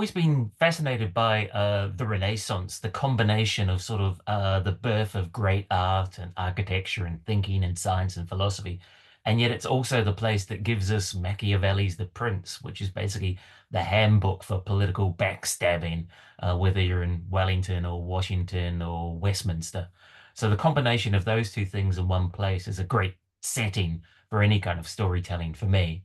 always been fascinated by the Renaissance, the combination of sort of the birth of great art and architecture and thinking and science and philosophy. And yet it's also the place that gives us Machiavelli's The Prince, which is basically the handbook for political backstabbing, whether you're in Wellington or Washington or Westminster. So the combination of those two things in one place is a great setting for any kind of storytelling for me.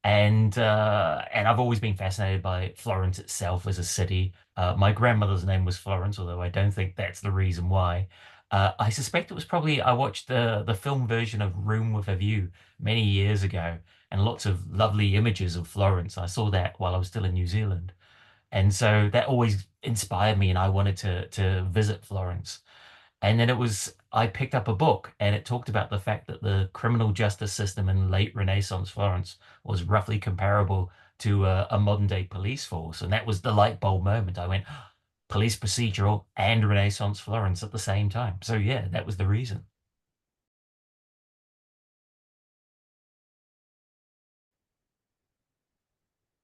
And I've always been fascinated by Florence itself as a city. My grandmother's name was Florence, although I don't think that's the reason why. I suspect it was probably I watched the film version of Room with a View many years ago, and lots of lovely images of Florence. I saw that while I was still in New Zealand, and so that always inspired me, and I wanted to visit Florence. And then I picked up a book and it talked about the fact that the criminal justice system in late Renaissance Florence was roughly comparable to a modern day police force. And that was the light bulb moment. I went, police procedural and Renaissance Florence at the same time. So yeah, that was the reason.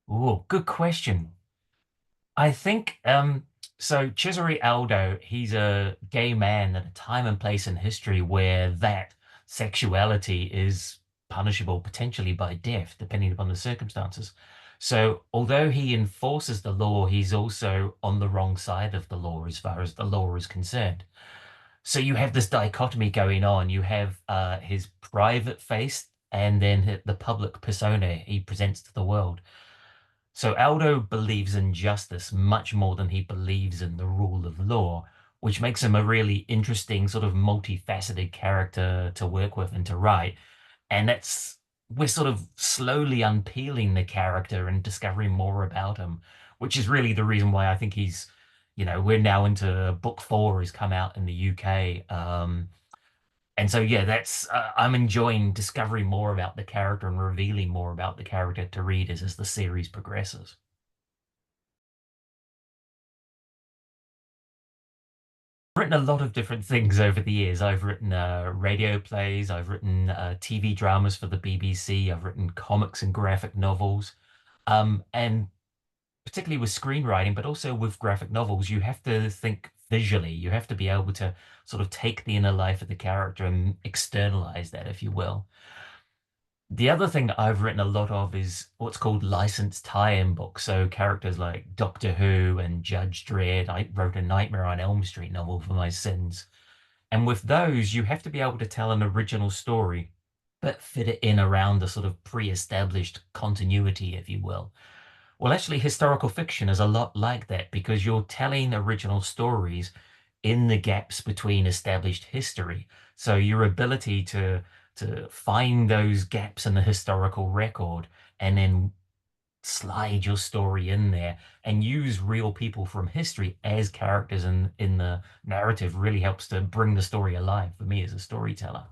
Oh, good question. I think so Cesare Aldo, he's a gay man at a time and place in history where that sexuality is punishable potentially by death, depending upon the circumstances. So although he enforces the law, he's also on the wrong side of the law as far as the law is concerned. So you have this dichotomy going on. You have his private face and then the public persona he presents to the world. So Aldo believes in justice much more than he believes in the rule of law, which makes him a really interesting, sort of multifaceted character to work with and to write. And we're sort of slowly unpeeling the character and discovering more about him, which is really the reason why I think we're now into book four has come out in the UK. And so, yeah, I'm enjoying discovering more about the character and revealing more about the character to readers as the series progresses. I've written a lot of different things over the years. I've written radio plays, I've written TV dramas for the BBC, I've written comics and graphic novels. And particularly with screenwriting, but also with graphic novels, you have to think visually. You have to be able to sort of take the inner life of the character and externalize that, if you will. The other thing I've written a lot of is what's called licensed tie-in books. So characters like Doctor Who and Judge Dredd. I wrote a Nightmare on Elm Street novel for my sins. And with those, you have to be able to tell an original story, but fit it in around a sort of pre-established continuity, if you will. Well, actually, historical fiction is a lot like that because you're telling original stories in the gaps between established history. So your ability to find those gaps in the historical record and then slide your story in there and use real people from history as characters in the narrative really helps to bring the story alive for me as a storyteller.